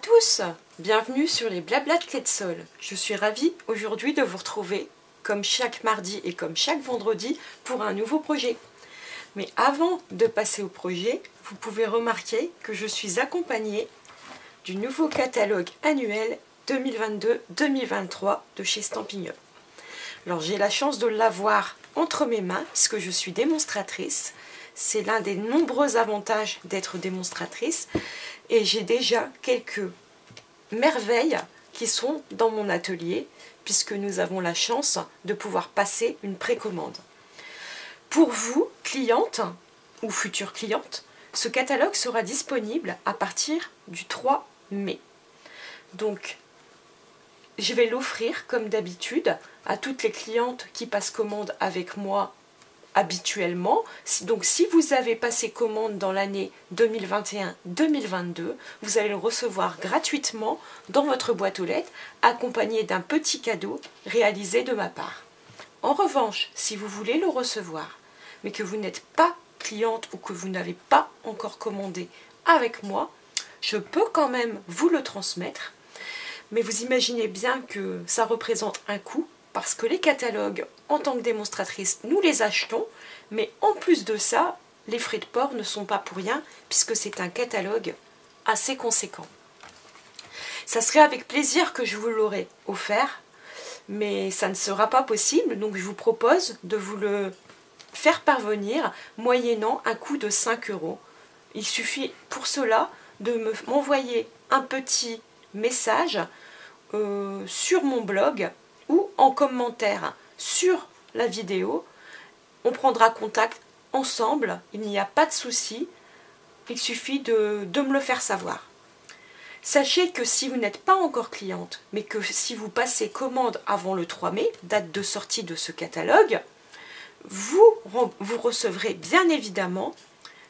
tous, bienvenue sur les Blabla de Quetzal. Je suis ravie aujourd'hui de vous retrouver, comme chaque mardi et comme chaque vendredi, pour un nouveau projet. Mais avant de passer au projet, vous pouvez remarquer que je suis accompagnée du nouveau catalogue annuel 2022-2023 de chez Stampin' Up. Alors j'ai la chance de l'avoir entre mes mains puisque je suis démonstratrice. C'est l'un des nombreux avantages d'être démonstratrice et j'ai déjà quelques merveilles qui sont dans mon atelier puisque nous avons la chance de pouvoir passer une précommande. Pour vous, clientes ou futures clientes, ce catalogue sera disponible à partir du 3 mai. Donc, je vais l'offrir comme d'habitude à toutes les clientes qui passent commande avec moi habituellement. Donc si vous avez passé commande dans l'année 2021-2022, vous allez le recevoir gratuitement dans votre boîte aux lettres, accompagné d'un petit cadeau réalisé de ma part. En revanche, si vous voulez le recevoir, mais que vous n'êtes pas cliente ou que vous n'avez pas encore commandé avec moi, je peux quand même vous le transmettre. Mais vous imaginez bien que ça représente un coût, parce que les catalogues, en tant que démonstratrice, nous les achetons, mais en plus de ça, les frais de port ne sont pas pour rien, puisque c'est un catalogue assez conséquent. Ça serait avec plaisir que je vous l'aurais offert, mais ça ne sera pas possible, donc je vous propose de vous le faire parvenir, moyennant un coût de 5 €. Il suffit pour cela de m'envoyer un petit message sur mon blog, ou en commentaire sur la vidéo. On prendra contact ensemble, il n'y a pas de souci, il suffit de me le faire savoir. Sachez que si vous n'êtes pas encore cliente, mais que si vous passez commande avant le 3 mai, date de sortie de ce catalogue, vous recevrez bien évidemment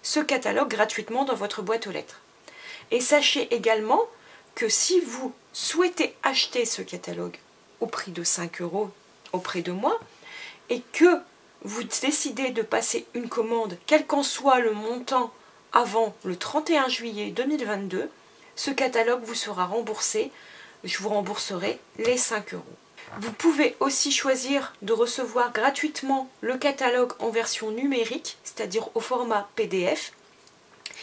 ce catalogue gratuitement dans votre boîte aux lettres. Et sachez également que si vous souhaitez acheter ce catalogue au prix de 5 € auprès de moi et que vous décidez de passer une commande, quel qu'en soit le montant, avant le 31 juillet 2022, ce catalogue vous sera remboursé. Je vous rembourserai les 5 €. Vous pouvez aussi choisir de recevoir gratuitement le catalogue en version numérique, c'est-à-dire au format PDF.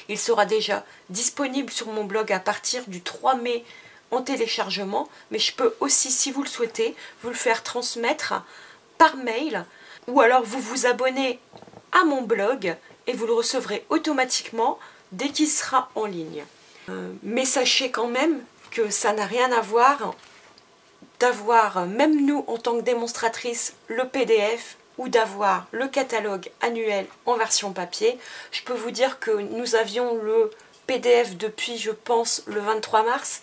Il sera déjà disponible sur mon blog à partir du 3 mai en téléchargement, mais je peux aussi, si vous le souhaitez, vous le faire transmettre par mail, ou alors vous vous abonnez à mon blog et vous le recevrez automatiquement dès qu'il sera en ligne. Mais sachez quand même que ça n'a rien à voir d'avoir, même nous en tant que démonstratrice, le PDF ou d'avoir le catalogue annuel en version papier. Je peux vous dire que nous avions le PDF depuis, je pense, le 23 mars.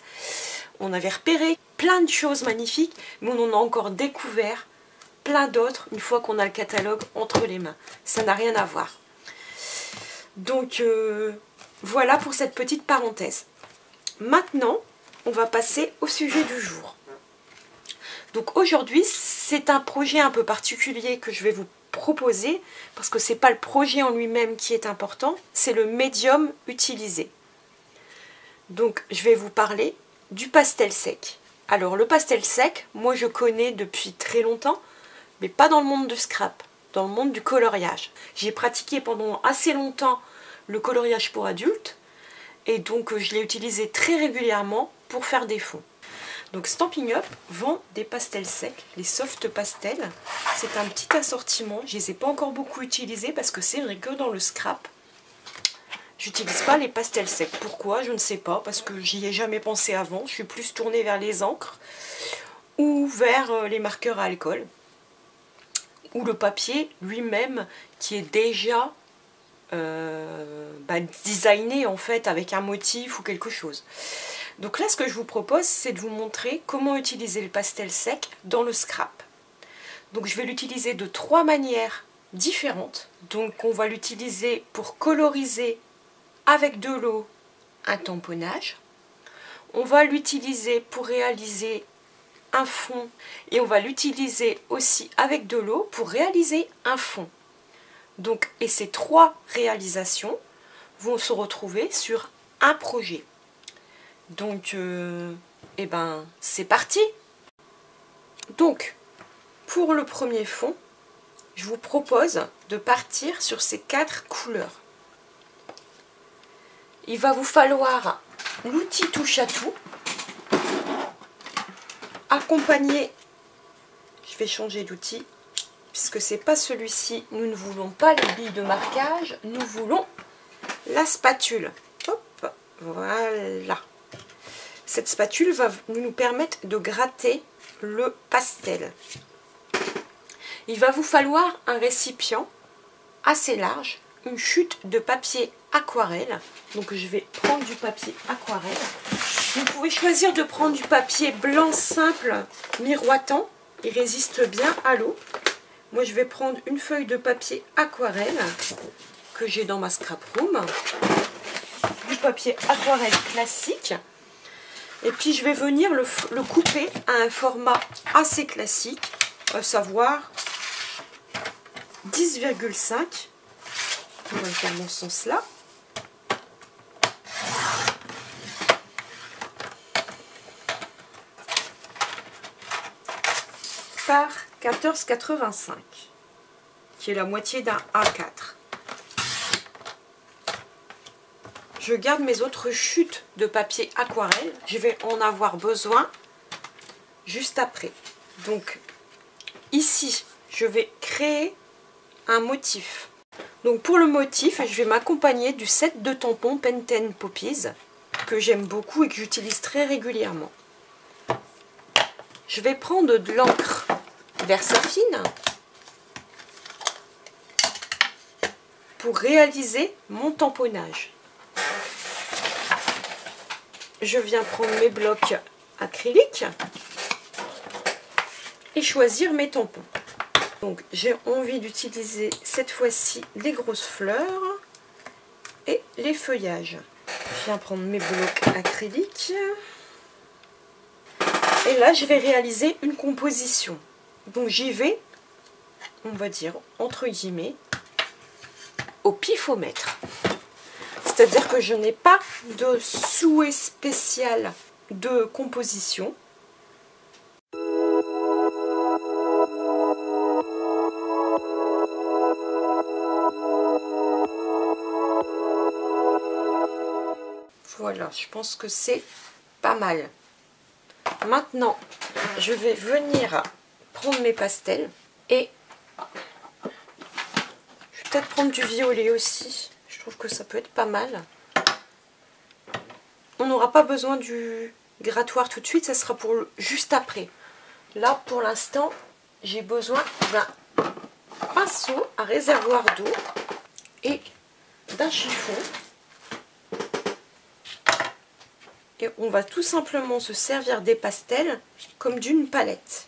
On avait repéré plein de choses magnifiques, mais on en a encore découvert plein d'autres une fois qu'on a le catalogue entre les mains. Ça n'a rien à voir. Donc voilà pour cette petite parenthèse. Maintenant, on va passer au sujet du jour. Donc aujourd'hui, c'est un projet un peu particulier que je vais vous proposer, parce que ce n'est pas le projet en lui-même qui est important, c'est le médium utilisé. Donc je vais vous parler du pastel sec. Alors le pastel sec, moi je connais depuis très longtemps, mais pas dans le monde du scrap, dans le monde du coloriage. J'ai pratiqué pendant assez longtemps le coloriage pour adultes, et donc je l'ai utilisé très régulièrement pour faire des fonds. Donc Stampin' Up vend des pastels secs, les soft pastels. C'est un petit assortiment, je ne les ai pas encore beaucoup utilisés parce que c'est vrai que dans le scrap, j'utilise pas les pastels secs. Pourquoi? Je ne sais pas, parce que j'y ai jamais pensé avant. Je suis plus tournée vers les encres ou vers les marqueurs à alcool, ou le papier lui-même qui est déjà designé en fait avec un motif ou quelque chose. Donc là, ce que je vous propose, c'est de vous montrer comment utiliser le pastel sec dans le scrap. Donc je vais l'utiliser de 3 manières différentes. Donc on va l'utiliser pour coloriser avec de l'eau un tamponnage. On va l'utiliser pour réaliser un fond et on va l'utiliser aussi avec de l'eau pour réaliser un fond. Donc, et ces 3 réalisations vont se retrouver sur un projet. Donc, eh ben, c'est parti. Donc, pour le premier fond, je vous propose de partir sur ces 4 couleurs. Il va vous falloir l'outil touche à tout, accompagné, je vais changer d'outil, puisque c'est pas celui-ci, nous ne voulons pas les billes de marquage, nous voulons la spatule. Hop, voilà. Cette spatule va nous permettre de gratter le pastel. Il va vous falloir un récipient assez large, une chute de papier aquarelle. Donc je vais prendre du papier aquarelle. Vous pouvez choisir de prendre du papier blanc simple, miroitant. Il résiste bien à l'eau. Moi je vais prendre une feuille de papier aquarelle que j'ai dans ma scrap room. Du papier aquarelle classique. Et puis je vais venir le couper à un format assez classique, à savoir 10,5. On va le faire dans ce sens-là. Par 14,85, qui est la moitié d'un A4. Je garde mes autres chutes de papier aquarelle. Je vais en avoir besoin juste après. Donc ici, je vais créer un motif. Donc pour le motif, je vais m'accompagner du set de tampons Pentel Poppies que j'aime beaucoup et que j'utilise très régulièrement. Je vais prendre de l'encre Versafine pour réaliser mon tamponnage. Je viens prendre mes blocs acryliques et choisir mes tampons. Donc j'ai envie d'utiliser cette fois-ci des grosses fleurs et les feuillages. Je viens prendre mes blocs acryliques et là je vais réaliser une composition. Donc j'y vais, on va dire entre guillemets, au pifomètre. C'est-à-dire que je n'ai pas de souhait spécial de composition. Voilà, je pense que c'est pas mal. Maintenant, je vais venir prendre mes pastels et je vais peut-être prendre du violet aussi. Je trouve que ça peut être pas mal. On n'aura pas besoin du grattoir tout de suite, ça sera pour juste après. Là, pour l'instant, j'ai besoin d'un pinceau à réservoir d'eau et d'un chiffon. Et on va tout simplement se servir des pastels comme d'une palette.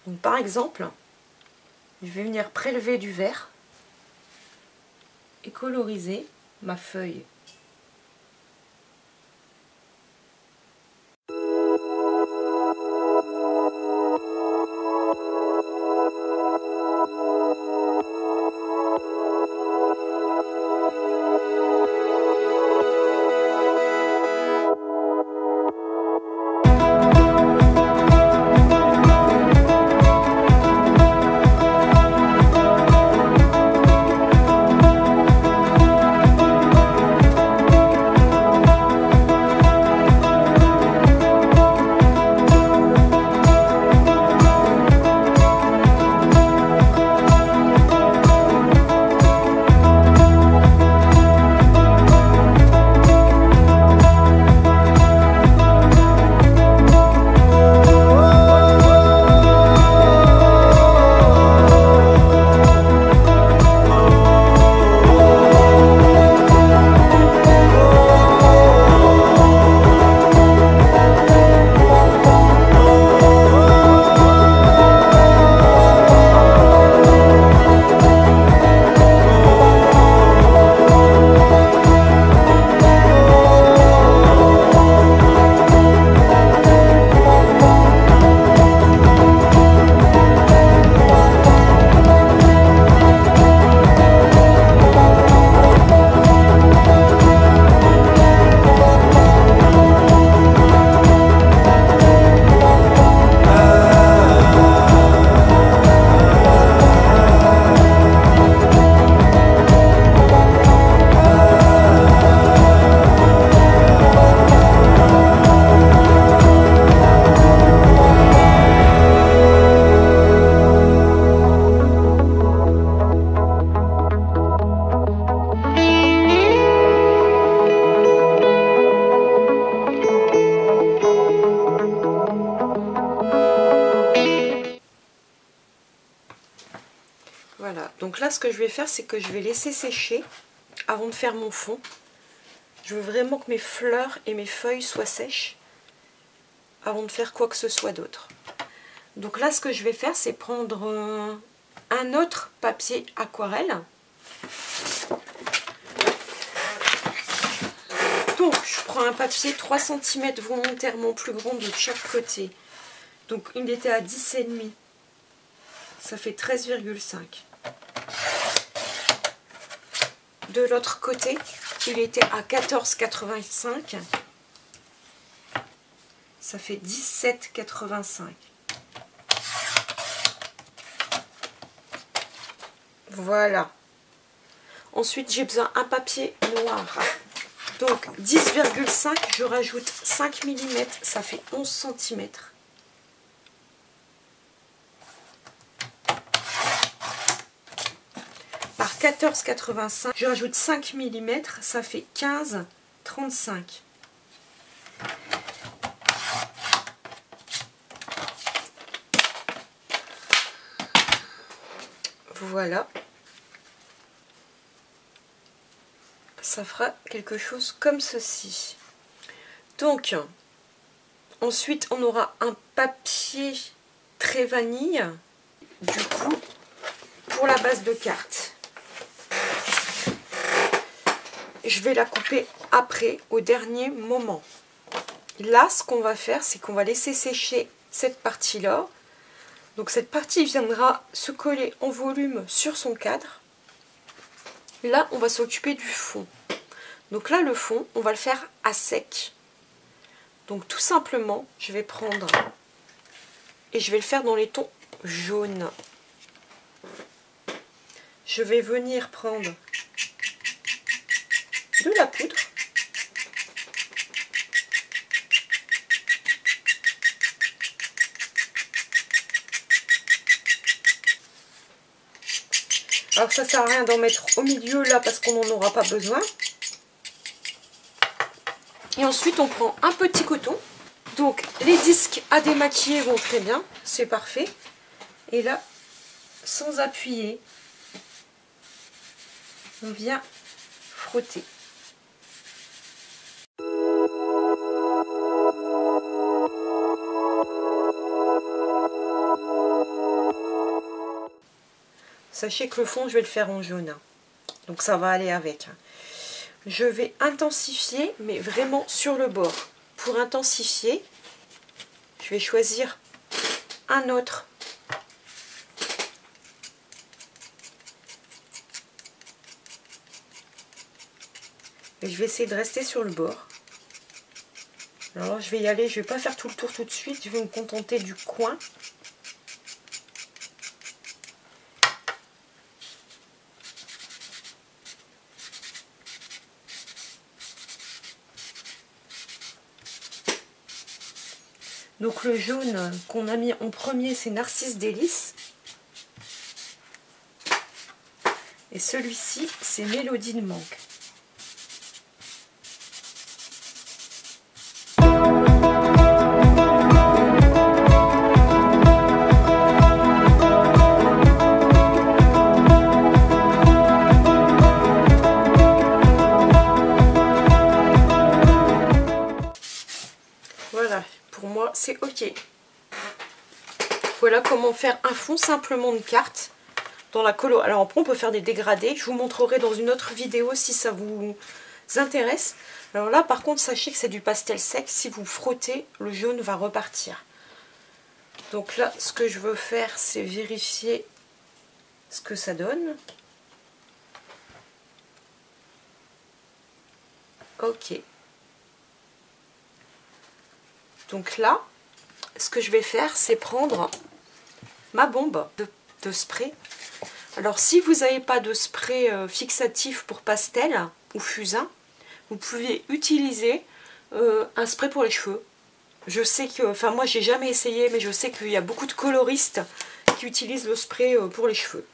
Donc par exemple, je vais venir prélever du vert et coloriser ma feuille. Donc là, ce que je vais faire, c'est que je vais laisser sécher avant de faire mon fond. Je veux vraiment que mes fleurs et mes feuilles soient sèches avant de faire quoi que ce soit d'autre. Donc là, ce que je vais faire, c'est prendre un autre papier aquarelle. Donc, je prends un papier 3 cm volontairement plus grand de chaque côté. Donc, il était à 10,5. Ça fait 13,5. De l'autre côté, il était à 14,85. Ça fait 17,85. Voilà. Ensuite, j'ai besoin d'un papier noir. Donc, 10,5, je rajoute 5 mm, ça fait 11 cm. Par 14,85, je rajoute 5 mm, ça fait 15,35. Voilà. Ça fera quelque chose comme ceci. Donc, ensuite, on aura un papier très vanille, du coup, pour la base de carte. Je vais la couper après, au dernier moment. Là, ce qu'on va faire, c'est qu'on va laisser sécher cette partie-là. Donc, cette partie viendra se coller en volume sur son cadre. Là, on va s'occuper du fond. Donc là, le fond, on va le faire à sec. Donc tout simplement, je vais prendre et je vais le faire dans les tons jaunes. Je vais venir prendre de la poudre. Alors ça sert à rien d'en mettre au milieu là parce qu'on n'en aura pas besoin. Et ensuite on prend un petit coton. Donc les disques à démaquiller vont très bien, c'est parfait. Et là, sans appuyer, on vient frotter. Sachez que le fond, je vais le faire en jaune. Donc ça va aller avec. Je vais intensifier, mais vraiment sur le bord. Pour intensifier, je vais choisir un autre. Et je vais essayer de rester sur le bord. Alors je vais y aller, je ne vais pas faire tout le tour tout de suite, je vais me contenter du coin. Donc le jaune qu'on a mis en premier, c'est Narcisse Délice. Et celui-ci, c'est Mélodie de Manque. Voilà, pour moi c'est ok. Voilà comment faire un fond simplement de carte dans la colo. Alors après on peut faire des dégradés, je vous montrerai dans une autre vidéo si ça vous intéresse. Alors là par contre sachez que c'est du pastel sec, si vous frottez le jaune va repartir. Donc là ce que je veux faire c'est vérifier ce que ça donne. Ok. Donc là, ce que je vais faire, c'est prendre ma bombe de spray. Alors, si vous n'avez pas de spray fixatif pour pastel ou fusain, vous pouvez utiliser un spray pour les cheveux. Je sais que, enfin moi j'ai jamais essayé, mais je sais qu'il y a beaucoup de coloristes qui utilisent le spray pour les cheveux.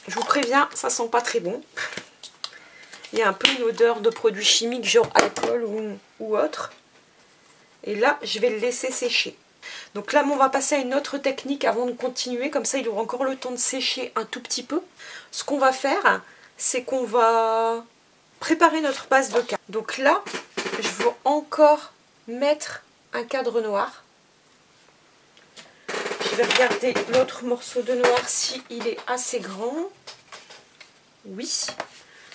Je vous préviens, ça sent pas très bon. Il y a un peu une odeur de produits chimiques, genre alcool ou autre. Et là, je vais le laisser sécher. Donc là, on va passer à une autre technique avant de continuer. Comme ça, il aura encore le temps de sécher un tout petit peu. Ce qu'on va faire, c'est qu'on va préparer notre base de carte. Donc là, je veux encore mettre un cadre noir. Je vais regarder l'autre morceau de noir si il est assez grand. Oui.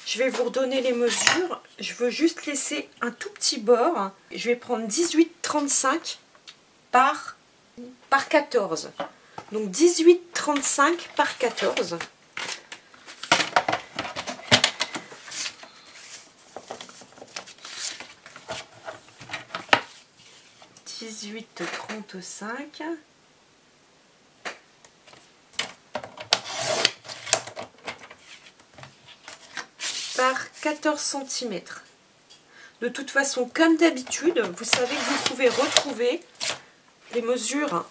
Je vais vous redonner les mesures. Je veux juste laisser un tout petit bord. Je vais prendre 18,35 par 14. Donc 18,35 par 14. Par 14 cm. De toute façon, comme d'habitude, vous savez que vous pouvez retrouver les mesures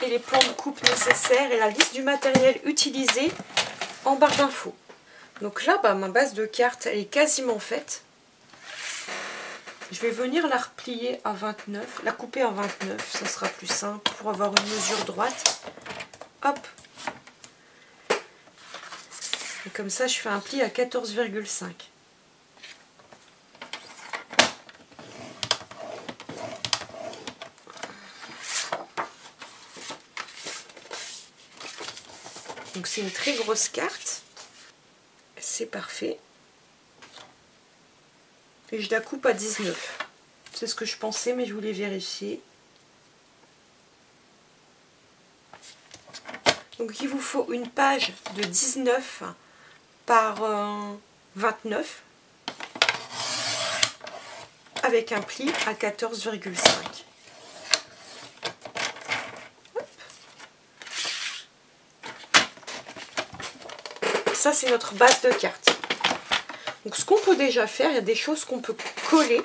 et les plans de coupe nécessaires et la liste du matériel utilisé en barre d'infos. Donc là, ma base de carte, elle est quasiment faite. Je vais venir la replier à 29, la couper à 29, ça sera plus simple pour avoir une mesure droite. Hop. Et comme ça, je fais un pli à 14,5. Donc c'est une très grosse carte. C'est parfait. Et je la coupe à 19. C'est ce que je pensais, mais je voulais vérifier. Donc il vous faut une page de 19 par 29 avec un pli à 14,5. Ça, c'est notre base de carte. Donc ce qu'on peut déjà faire, il y a des choses qu'on peut coller.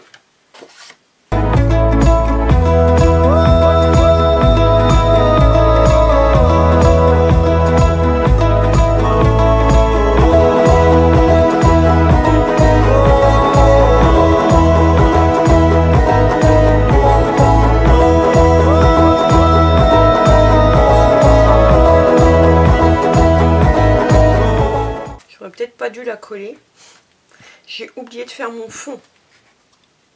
J'aurais peut-être pas dû la coller. J'ai oublié de faire mon fond.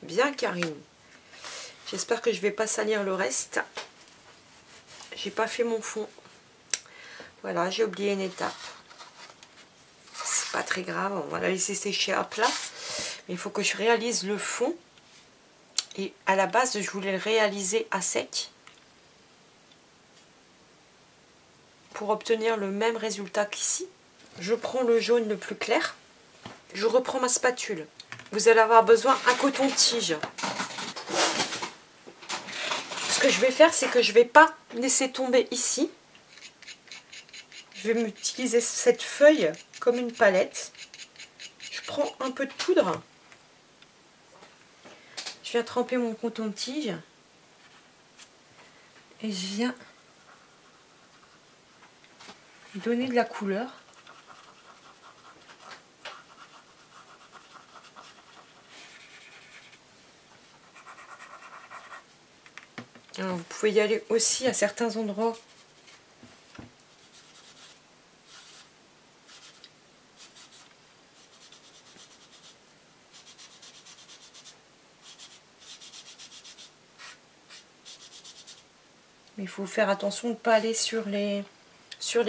Bien Karine. J'espère que je vais pas salir le reste. J'ai pas fait mon fond. Voilà, j'ai oublié une étape. C'est pas très grave, on va la laisser sécher à plat. Mais il faut que je réalise le fond. Et à la base, je voulais le réaliser à sec. Pour obtenir le même résultat qu'ici. Je prends le jaune le plus clair. Je reprends ma spatule. Vous allez avoir besoin d'un coton-tige. Ce que je vais faire, c'est que je ne vais pas laisser tomber ici. Je vais utiliser cette feuille comme une palette. Je prends un peu de poudre. Je viens tremper mon coton-tige. Et je viens donner de la couleur. Alors, vous pouvez y aller aussi à certains endroits. Mais il faut faire attention de ne pas aller sur les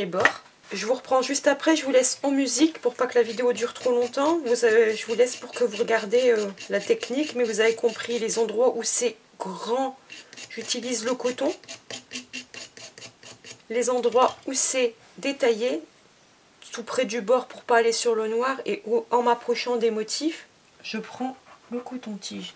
bords. Je vous reprends juste après, je vous laisse en musique pour pas que la vidéo dure trop longtemps. Je vous laisse pour que vous regardez la technique, mais vous avez compris les endroits où c'est grand, j'utilise le coton. Les endroits où c'est détaillé, tout près du bord pour pas aller sur le noir, et en m'approchant des motifs, je prends le coton-tige.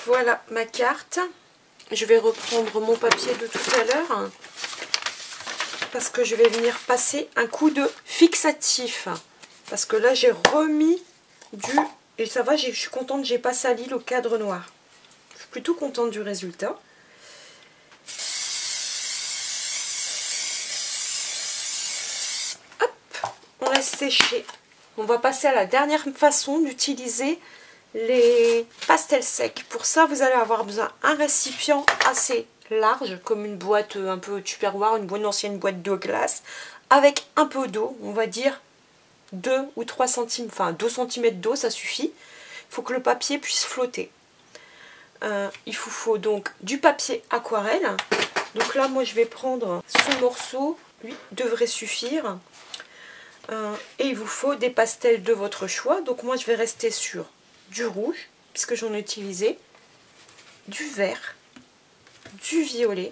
Voilà ma carte. je vais reprendre mon papier de tout à l'heure parce que je vais venir passer un coup de fixatif. Parce que là, j'ai remis du... Et ça va, je suis contente, j'ai pas sali le cadre noir. Je suis plutôt contente du résultat. Hop, on laisse sécher. On va passer à la dernière façon d'utiliser les pastels secs. Pour ça, vous allez avoir besoin d'un récipient assez large, comme une boîte un peu Tupperware, une ancienne boîte de glace, avec un peu d'eau, on va dire 2 ou 3 cm, enfin 2 cm d'eau, ça suffit. Il faut que le papier puisse flotter. Il vous faut donc du papier aquarelle. Donc là, moi, je vais prendre ce morceau, lui devrait suffire. Et il vous faut des pastels de votre choix. Donc moi, je vais rester sur du rouge, puisque j'en ai utilisé, du vert, du violet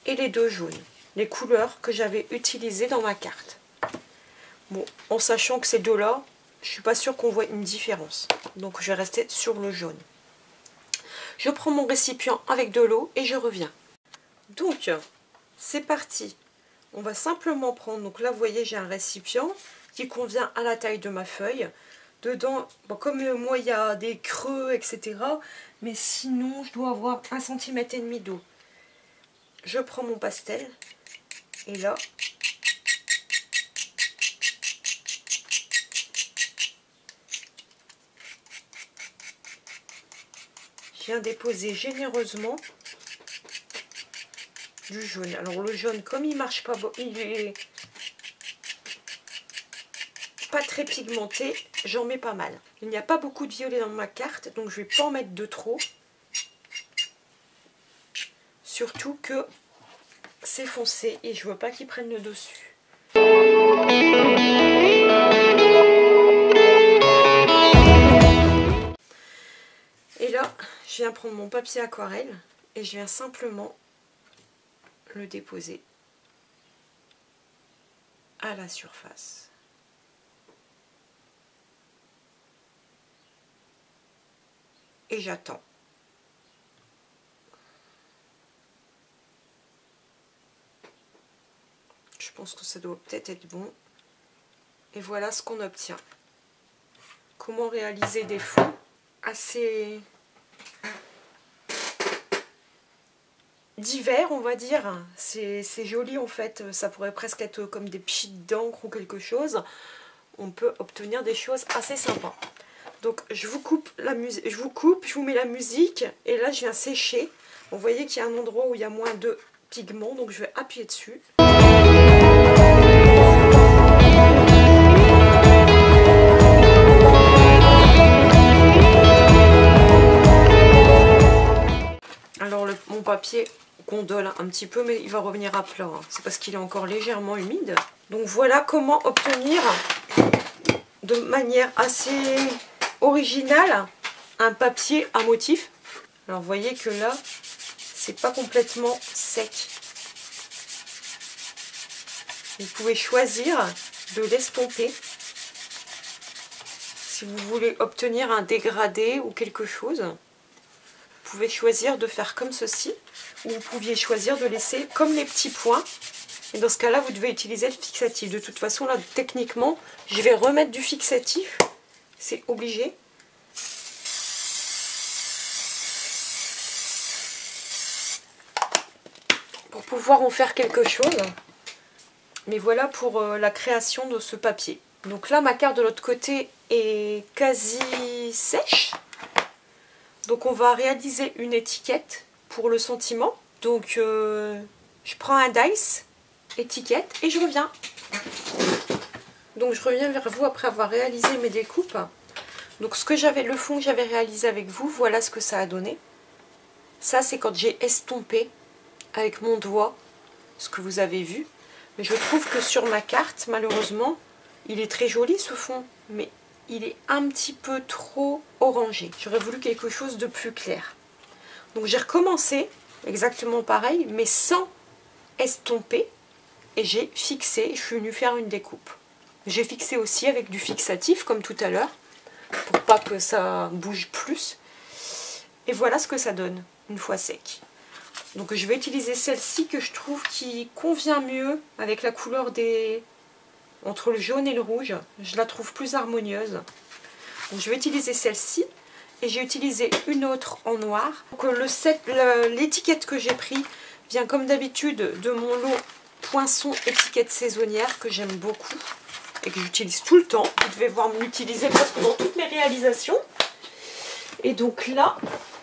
et les deux jaunes. Les couleurs que j'avais utilisées dans ma carte. Bon, en sachant que ces deux-là, je suis pas sûre qu'on voit une différence. Donc je vais rester sur le jaune. Je prends mon récipient avec de l'eau et je reviens. Donc, c'est parti. On va simplement prendre, donc là vous voyez j'ai un récipient qui convient à la taille de ma feuille. Dedans, bon, comme moi il y a des creux, etc. Mais sinon je dois avoir 1,5 cm d'eau. Je prends mon pastel et là, je viens déposer généreusement du jaune. Alors le jaune, comme il marche pas, il est pas très pigmenté, j'en mets pas mal. Il n'y a pas beaucoup de violet dans ma carte, donc je vais pas en mettre de trop. Surtout que c'est foncé et je veux pas qu'il prenne le dessus. Et là, je viens prendre mon papier aquarelle et je viens simplement le déposer à la surface. Et j'attends. Je pense que ça doit peut-être être bon. Et voilà ce qu'on obtient. Comment réaliser des fonds assez divers, on va dire. C'est joli en fait. Ça pourrait presque être comme des pchites d'encre ou quelque chose. On peut obtenir des choses assez sympas. Donc je vous coupe la musique, je vous mets la musique et là je viens sécher. Vous voyez qu'il y a un endroit où il y a moins de pigments, donc je vais appuyer dessus. Alors mon papier gondole un petit peu, mais il va revenir à plat. C'est parce qu'il est encore légèrement humide. Donc voilà comment obtenir de manière assez originale un papier à motif. Alors vous voyez que là c'est pas complètement sec. Vous pouvez choisir de l'estomper si vous voulez obtenir un dégradé ou quelque chose. Vous pouvez choisir de faire comme ceci, ou vous pouviez choisir de laisser comme les petits points. Et dans ce cas là vous devez utiliser le fixatif. De toute façon là techniquement je vais remettre du fixatif, c'est obligé. Pour pouvoir en faire quelque chose. Mais voilà pour la création de ce papier. Donc là ma carte de l'autre côté est quasi sèche. Donc on va réaliser une étiquette pour le sentiment. Donc je prends un dice, étiquette et je reviens. Donc je reviens vers vous après avoir réalisé mes découpes. Donc le fond que j'avais réalisé avec vous, voilà ce que ça a donné. Ça c'est quand j'ai estompé avec mon doigt ce que vous avez vu. Mais je trouve que sur ma carte, malheureusement, il est très joli ce fond, mais il est un petit peu trop orangé. J'aurais voulu quelque chose de plus clair. Donc j'ai recommencé exactement pareil, mais sans estomper. Et j'ai fixé, je suis venue faire une découpe. J'ai fixé aussi avec du fixatif, comme tout à l'heure, pour pas que ça bouge plus. Et voilà ce que ça donne, une fois sec. Donc je vais utiliser celle-ci que je trouve qui convient mieux avec la couleur des... entre le jaune et le rouge. Je la trouve plus harmonieuse. Donc je vais utiliser celle-ci. Et j'ai utilisé une autre en noir. Donc l'étiquette que j'ai pris vient comme d'habitude de mon lot Poinçon étiquette saisonnière que j'aime beaucoup et que j'utilise tout le temps. Vous devez voir m'utiliser presque dans toutes mes réalisations. Et donc là,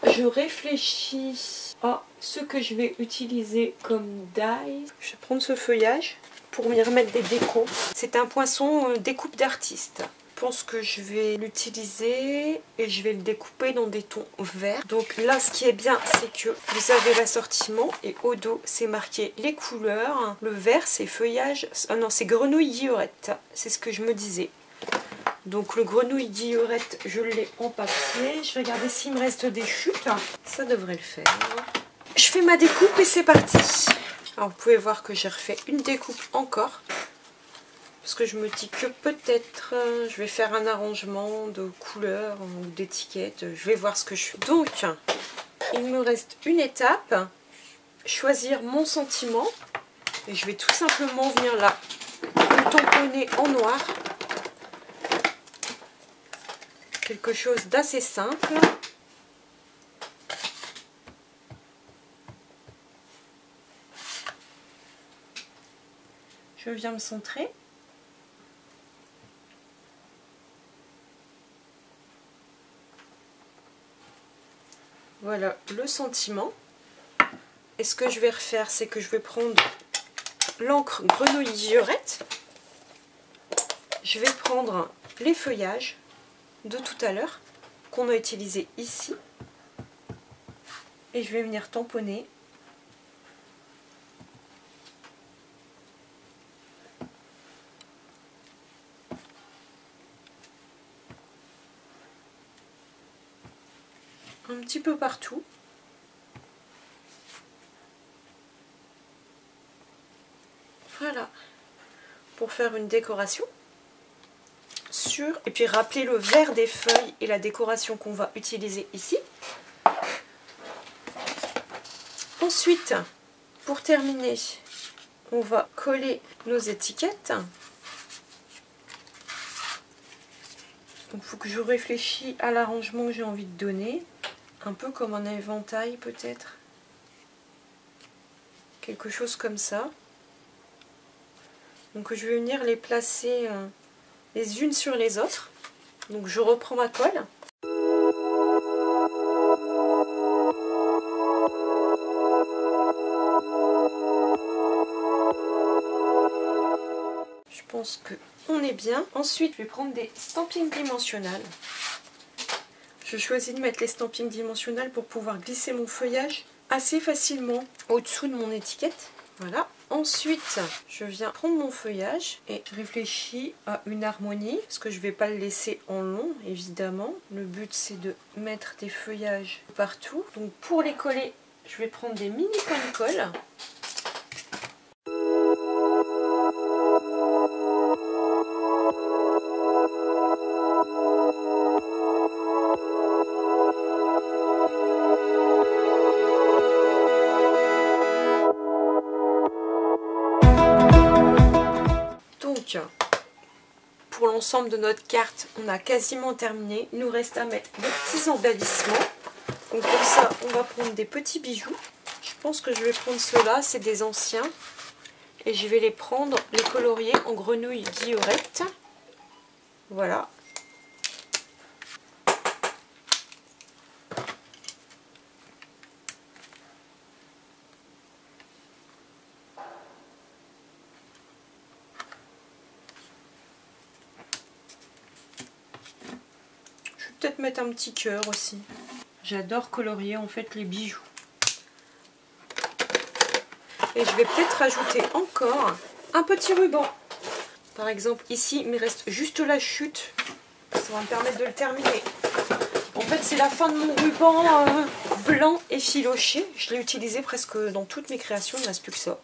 je réfléchis à ce que je vais utiliser comme die. Je vais prendre ce feuillage pour m'y remettre des décos. C'est un poinçon découpe d'artiste. Je pense que je vais l'utiliser et je vais le découper dans des tons verts. Donc là, ce qui est bien, c'est que vous avez l'assortiment et au dos, c'est marqué les couleurs. Le vert, c'est feuillage... Ah non, c'est grenouille guillerette. C'est ce que je me disais. Donc le grenouille guillerette, je l'ai en papier. Je vais regarder s'il me reste des chutes. Ça devrait le faire. Je fais ma découpe et c'est parti. Alors vous pouvez voir que j'ai refait une découpe encore. Parce que je me dis que peut-être je vais faire un arrangement de couleurs ou d'étiquettes. Je vais voir ce que je fais. Donc, il me reste une étape. Choisir mon sentiment. Et je vais tout simplement venir là. Le tamponner en noir. Quelque chose d'assez simple. Je viens me centrer. Voilà le sentiment. Et ce que je vais refaire, c'est que je vais prendre l'encre grenouille guillerette. Je vais prendre les feuillages de tout à l'heure qu'on a utilisé ici. Et je vais venir tamponner. Un petit peu partout. Voilà. Pour faire une décoration. Et puis rappeler le vert des feuilles et la décoration qu'on va utiliser ici. Ensuite, pour terminer, on va coller nos étiquettes. Donc il faut que je réfléchisse à l'arrangement que j'ai envie de donner. Un peu comme un éventail peut-être. Quelque chose comme ça. Donc je vais venir les placer les unes sur les autres. Donc je reprends ma colle. Je pense que on est bien. Ensuite, je vais prendre des stampings dimensionnels. Je choisis de mettre les stampings dimensionnels pour pouvoir glisser mon feuillage assez facilement au-dessous de mon étiquette. Voilà. Ensuite, je viens prendre mon feuillage et réfléchir à une harmonie, parce que je ne vais pas le laisser en long, évidemment. Le but, c'est de mettre des feuillages partout. Donc pour les coller, je vais prendre des mini points de colle. Pour l'ensemble de notre carte, on a quasiment terminé. Il nous reste à mettre des petits embellissements. Donc pour ça, on va prendre des petits bijoux. Je pense que je vais prendre ceux-là, c'est des anciens. Et je vais les prendre, les colorier en grenouille guillerette. Voilà. Peut-être mettre un petit cœur aussi. J'adore colorier en fait les bijoux. Et je vais peut-être rajouter encore un petit ruban. Par exemple ici il me reste juste la chute. Ça va me permettre de le terminer. En fait c'est la fin de mon ruban blanc effiloché. Je l'ai utilisé presque dans toutes mes créations, il ne reste plus que ça.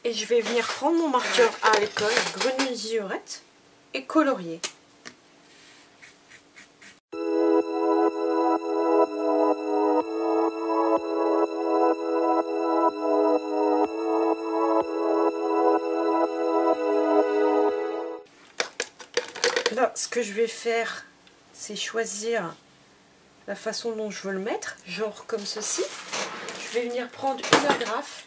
Et je vais venir prendre mon marqueur à l'école, grenouille guillerette, et colorier. Là, ce que je vais faire, c'est choisir la façon dont je veux le mettre, genre comme ceci. Je vais venir prendre une agrafe.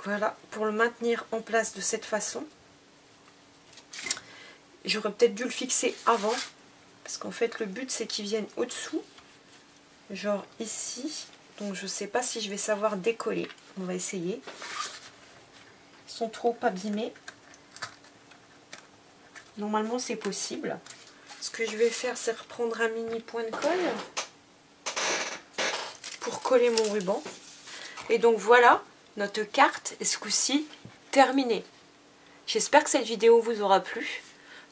Voilà, pour le maintenir en place de cette façon. J'aurais peut-être dû le fixer avant, parce qu'en fait le but c'est qu'il vienne au-dessous, genre ici. Donc je sais pas si je vais savoir décoller. On va essayer. Ils sont trop abîmés. Normalement c'est possible. Ce que je vais faire, c'est reprendre un mini point de colle pour coller mon ruban. Et donc voilà, notre carte est ce coup-ci terminée. J'espère que cette vidéo vous aura plu.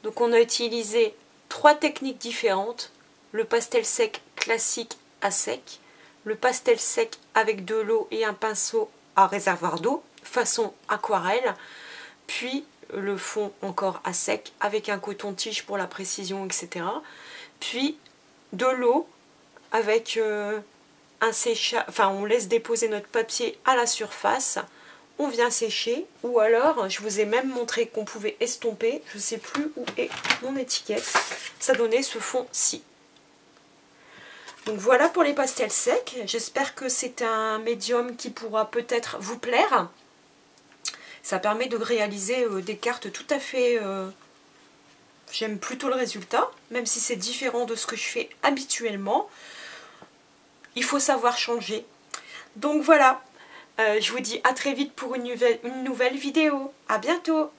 Donc on a utilisé 3 techniques différentes. Le pastel sec classique à sec, le pastel sec avec de l'eau et un pinceau à réservoir d'eau, façon aquarelle, puis le fond encore à sec avec un coton-tige pour la précision, etc. Puis de l'eau avec un séchage, enfin on laisse déposer notre papier à la surface, on vient sécher, ou alors je vous ai même montré qu'on pouvait estomper, je ne sais plus où est mon étiquette, ça donnait ce fond-ci. Donc voilà pour les pastels secs, j'espère que c'est un médium qui pourra peut-être vous plaire. Ça permet de réaliser des cartes tout à fait... J'aime plutôt le résultat, même si c'est différent de ce que je fais habituellement. Il faut savoir changer. Donc voilà, je vous dis à très vite pour une nouvelle vidéo. À bientôt!